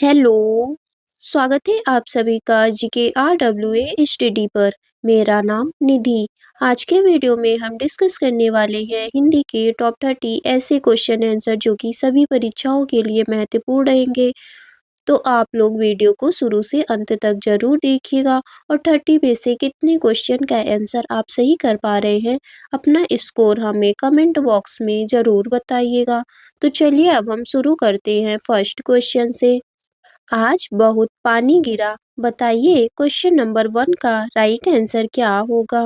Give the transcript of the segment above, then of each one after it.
Hello, स्वागत है आप सभी का GKRWA स्टडी पर। मेरा नाम निधि। आज के वीडियो में हम डिस्कस करने वाले हैं हिंदी के टॉप 30 ऐसे क्वेश्चन आंसर जो कि सभी परीक्षाओं के लिए महत्वपूर्ण रहेंगे। तो आप लोग वीडियो को शुरू से अंत तक जरूर देखिएगा और 30 में से कितने क्वेश्चन का आंसर आप सही कर पा रहे हैं, अपना स्कोर हमें कमेंट बॉक्स में ज़रूर बताइएगा। तो चलिए अब हम शुरू करते हैं फर्स्ट क्वेश्चन से। आज बहुत पानी गिरा, बताइए क्वेश्चन नंबर 1 का राइट आंसर क्या होगा।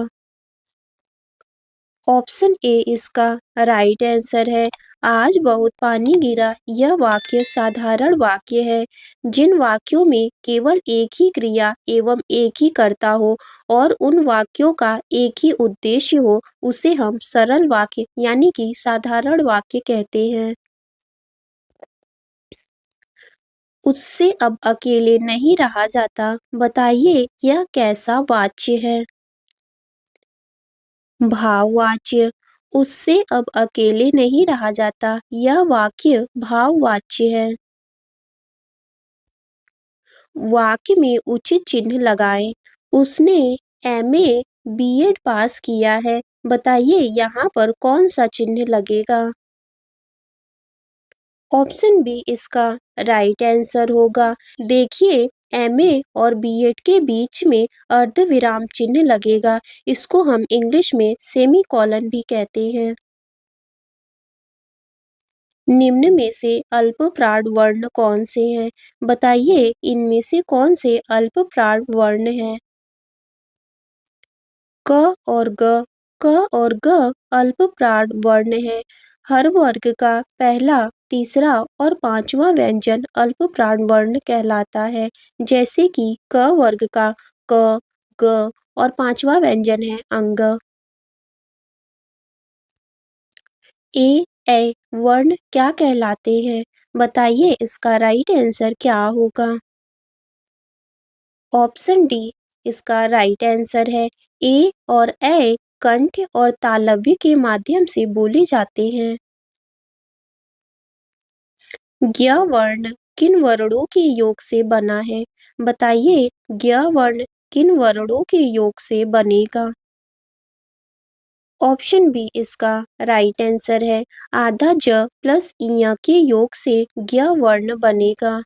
ऑप्शन ए इसका राइट आंसर है। आज बहुत पानी गिरा यह वाक्य साधारण वाक्य है। जिन वाक्यों में केवल एक ही क्रिया एवं एक ही कर्ता हो और उन वाक्यों का एक ही उद्देश्य हो उसे हम सरल वाक्य यानी कि साधारण वाक्य कहते हैं। उससे अब अकेले नहीं रहा जाता, बताइए यह कैसा वाच्य है। भाववाच्य। उससे अब अकेले नहीं रहा जाता यह वाक्य भाववाच्य है। वाक्य में उचित चिन्ह लगाएं। उसने MA B.Ed पास किया है, बताइए यहाँ पर कौन सा चिन्ह लगेगा। ऑप्शन बी इसका राइट आंसर होगा। देखिए MA और B.Ed के बीच में अर्धविराम चिन्ह लगेगा। इसको हम इंग्लिश में सेमीकोलन भी कहते हैं। निम्न में से अल्पप्राण वर्ण कौन से हैं, बताइए इनमें से कौन से अल्पप्राण वर्ण हैं। क और ग। क और ग अल्पप्राण वर्ण है। हर वर्ग का पहला, तीसरा और पांचवा व्यंजन अल्पप्राण वर्ण कहलाता है। जैसे कि क वर्ग का क, ग और पांचवा व्यंजन है अंग। ए वर्ण क्या कहलाते हैं, बताइए इसका राइट आंसर क्या होगा। ऑप्शन डी इसका राइट आंसर है। ए और ए कंठ और तालव्य के माध्यम से बोले जाते हैं। ज्ञ वर्ण किन वर्णों के योग से बना है, बताइए ज्ञ वर्ण किन वर्णों के योग से बनेगा। ऑप्शन बी इसका राइट आंसर है। आधा ज प्लस इया के योग से ज्ञ वर्ण बनेगा।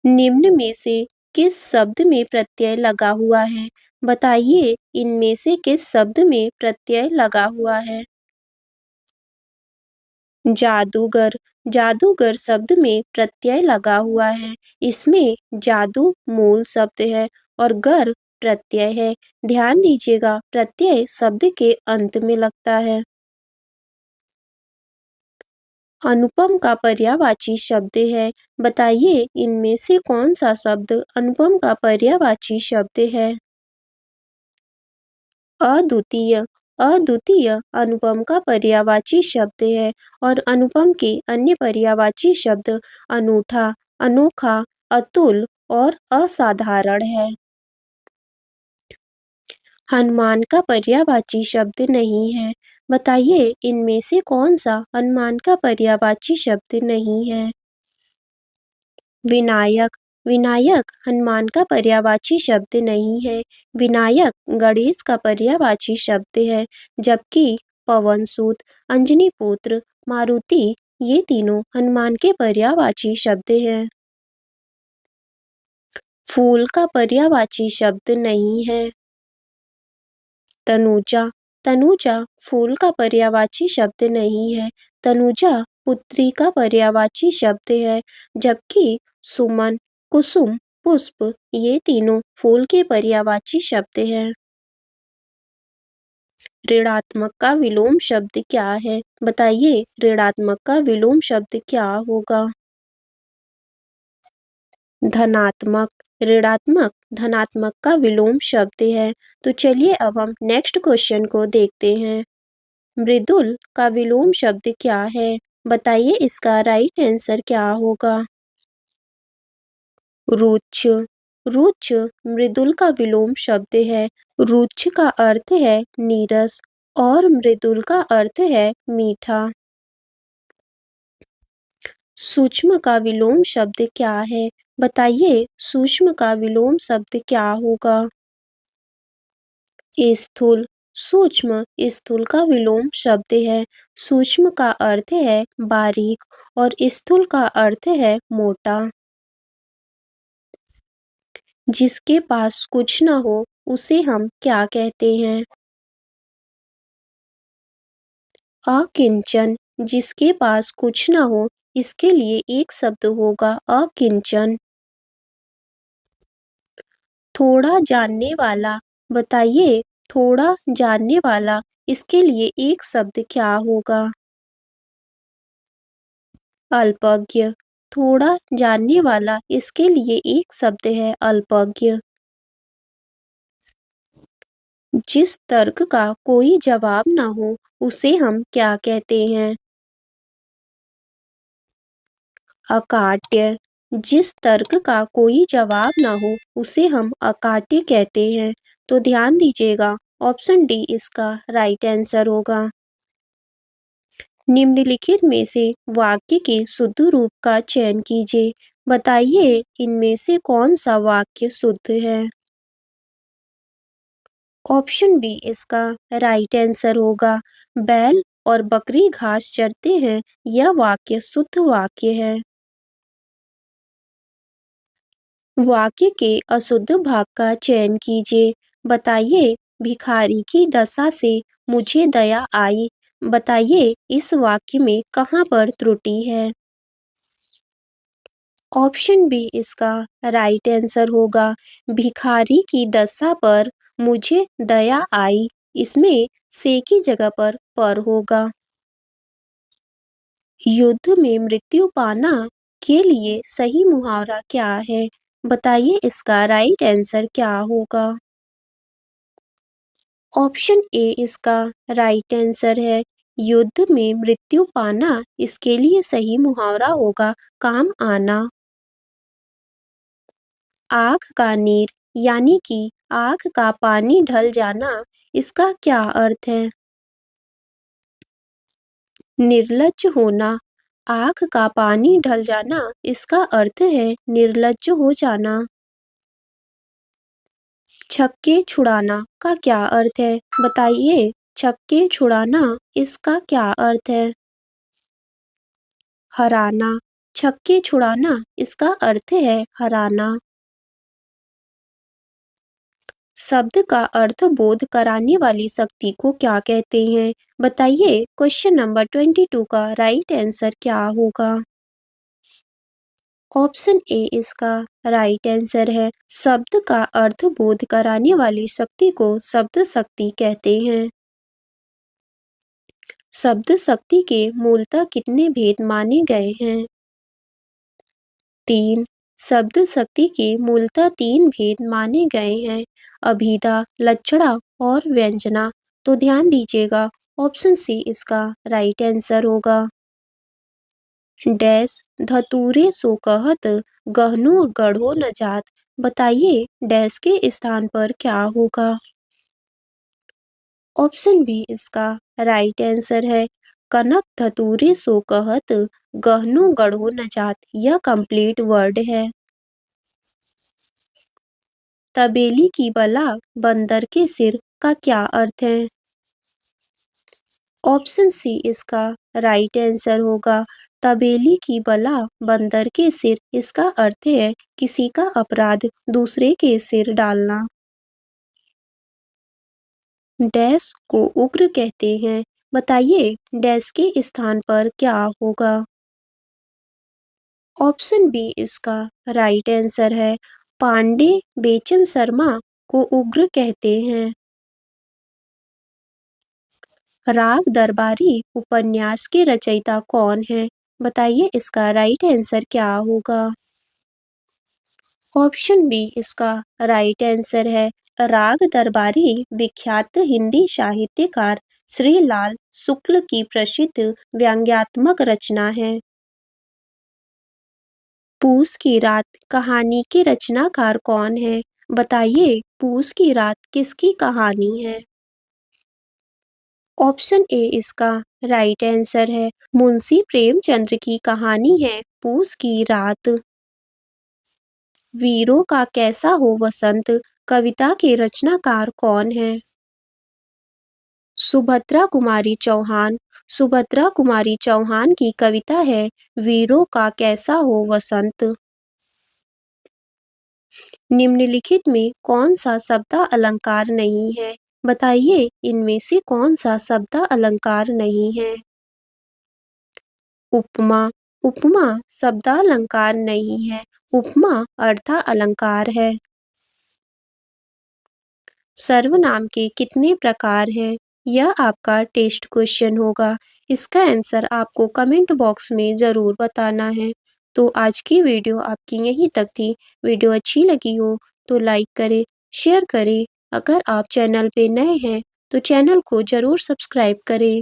निम्न में से किस शब्द में प्रत्यय लगा हुआ है, बताइए इनमें से किस शब्द में प्रत्यय लगा हुआ है। जादूगर। जादूगर शब्द में प्रत्यय लगा हुआ है। इसमें जादू मूल शब्द है और गर प्रत्यय है। ध्यान दीजिएगा प्रत्यय शब्द के अंत में लगता है। अनुपम का पर्यायवाची शब्द है, बताइए इनमें से कौन सा शब्द अनुपम का पर्यायवाची शब्द है। अद्वितीय। अद्वितीय अनुपम का पर्यायवाची शब्द है और अनुपम के अन्य पर्यायवाची शब्द अनूठा, अनोखा, अतुल और असाधारण है। हनुमान का पर्यायवाची शब्द नहीं है, बताइए इनमें से कौन सा हनुमान का पर्यायवाची शब्द नहीं है। विनायक। विनायक हनुमान का पर्यायवाची शब्द नहीं है। विनायक गणेश का पर्यायवाची शब्द है, जबकि पवनसुत, अंजनी पुत्र, मारुति ये तीनों हनुमान के पर्यायवाची शब्द हैं। फूल का पर्यायवाची शब्द नहीं है। तनुजा। तनुजा फूल का पर्यायवाची शब्द नहीं है। तनुजा पुत्री का पर्यायवाची शब्द है, जबकि सुमन, कुसुम, पुष्प ये तीनों फूल के पर्यायवाची शब्द हैं। ऋणात्मक का विलोम शब्द क्या है, बताइए ऋणात्मक का विलोम शब्द क्या होगा। धनात्मक। ऋणात्मक धनात्मक का विलोम शब्द है। तो चलिए अब हम नेक्स्ट क्वेश्चन को देखते हैं। मृदुल का विलोम शब्द क्या है, बताइए इसका राइट आंसर क्या होगा। रुच्च। रुच्च मृदुल का विलोम शब्द है। रुच्च का अर्थ है नीरस और मृदुल का अर्थ है मीठा। सूक्ष्म का विलोम शब्द क्या है? बताइए, सूक्ष्म का विलोम शब्द क्या होगा? स्थूल। सूक्ष्म स्थूल का विलोम शब्द है। सूक्ष्म का अर्थ है बारीक और स्थूल का अर्थ है मोटा। जिसके पास कुछ न हो उसे हम क्या कहते हैं? अकिंचन। जिसके पास कुछ न हो इसके लिए एक शब्द होगा अकिंचन। थोड़ा जानने वाला। बताइए, थोड़ा जानने वाला इसके लिए एक शब्द क्या होगा? अल्पज्ञ। थोड़ा जानने वाला इसके लिए एक शब्द है अल्पज्ञ। जिस तर्क का कोई जवाब न हो उसे हम क्या कहते हैं? अकाट्य। जिस तर्क का कोई जवाब न हो उसे हम अकाट्य कहते हैं। तो ध्यान दीजिएगा, ऑप्शन डी इसका राइट आंसर होगा। निम्नलिखित में से वाक्य के शुद्ध रूप का चयन कीजिए। बताइए, इनमें से कौन सा वाक्य शुद्ध है? ऑप्शन बी इसका राइट आंसर होगा। बैल और बकरी घास चरते हैं, यह वाक्य शुद्ध वाक्य है। वाक्य के अशुद्ध भाग का चयन कीजिए। बताइए, भिखारी की दशा से मुझे दया आई। बताइए, इस वाक्य में कहाँ पर त्रुटि है? ऑप्शन बी इसका राइट आंसर होगा। भिखारी की दशा पर मुझे दया आई, इसमें से की जगह पर होगा। युद्ध में मृत्यु पाना के लिए सही मुहावरा क्या है? बताइए, इसका राइट आंसर क्या होगा? ऑप्शन ए इसका राइट आंसर है। युद्ध में मृत्यु पाना इसके लिए सही मुहावरा होगा काम आना। आग का नीर यानी कि आग का पानी ढल जाना, इसका क्या अर्थ है? निर्लज्ज होना। आग का पानी ढल जाना इसका अर्थ है निर्लज्ज हो जाना। छक्के छुड़ाना का क्या अर्थ है? बताइए, छक्के छुड़ाना इसका क्या अर्थ है? हराना। छक्के छुड़ाना इसका अर्थ है हराना। शब्द का अर्थ बोध कराने वाली शक्ति को क्या कहते हैं? बताइए, क्वेश्चन नंबर 22 का राइट आंसर क्या होगा? ऑप्शन ए इसका राइट आंसर है। शब्द का अर्थ बोध कराने वाली शक्ति को शब्द शक्ति कहते हैं। शब्द शक्ति के मूलतः कितने भेद माने गए हैं? 3। शब्द शक्ति के मूलतः 3 भेद माने गए हैं, अभिधा, लक्षणा और व्यंजना। तो ध्यान दीजिएगा, ऑप्शन सी इसका राइट आंसर होगा। डैश धतूरे सो कहत गहनो गढ़ो न जात। बताइए, डैश के स्थान पर क्या होगा? ऑप्शन बी इसका राइट आंसर है। कनक धतूरे सो कहत गहनो गढ़ो न जात, यह कंप्लीट वर्ड है। तबेली की बला बंदर के सिर का क्या अर्थ है? ऑप्शन सी इसका राइट आंसर होगा। तबेली की बला बंदर के सिर, इसका अर्थ है किसी का अपराध दूसरे के सिर डालना। डैश को उग्र कहते हैं। बताइए, डैश के स्थान पर क्या होगा? ऑप्शन बी इसका राइट आंसर है। पांडे बेचन शर्मा को उग्र कहते हैं। राग दरबारी उपन्यास के रचयिता कौन है? बताइए, इसका राइट आंसर क्या होगा? ऑप्शन बी इसका राइट आंसर है। राग दरबारी विख्यात हिंदी साहित्यकार श्री लाल शुक्ल की प्रसिद्ध व्यंग्यात्मक रचना है। पूस की रात कहानी के रचनाकार कौन है? बताइए, पूस की रात किसकी कहानी है? ऑप्शन ए इसका राइट आंसर है। मुंशी प्रेमचंद्र की कहानी है पूस की रात। वीरों का कैसा हो वसंत कविता के रचनाकार कौन है? सुभद्रा कुमारी चौहान। सुभद्रा कुमारी चौहान की कविता है वीरों का कैसा हो वसंत। निम्नलिखित में कौन सा शब्द अलंकार नहीं है? बताइए इनमें से कौन सा शब्द अलंकार नहीं है? उपमा। उपमा शब्द अलंकार नहीं है, उपमा अर्थ अलंकार है। सर्वनाम के कितने प्रकार हैं? यह आपका टेस्ट क्वेश्चन होगा। इसका आंसर आपको कमेंट बॉक्स में ज़रूर बताना है। तो आज की वीडियो आपकी यहीं तक थी। वीडियो अच्छी लगी हो तो लाइक करें, शेयर करें। अगर आप चैनल पे नए हैं तो चैनल को ज़रूर सब्सक्राइब करें।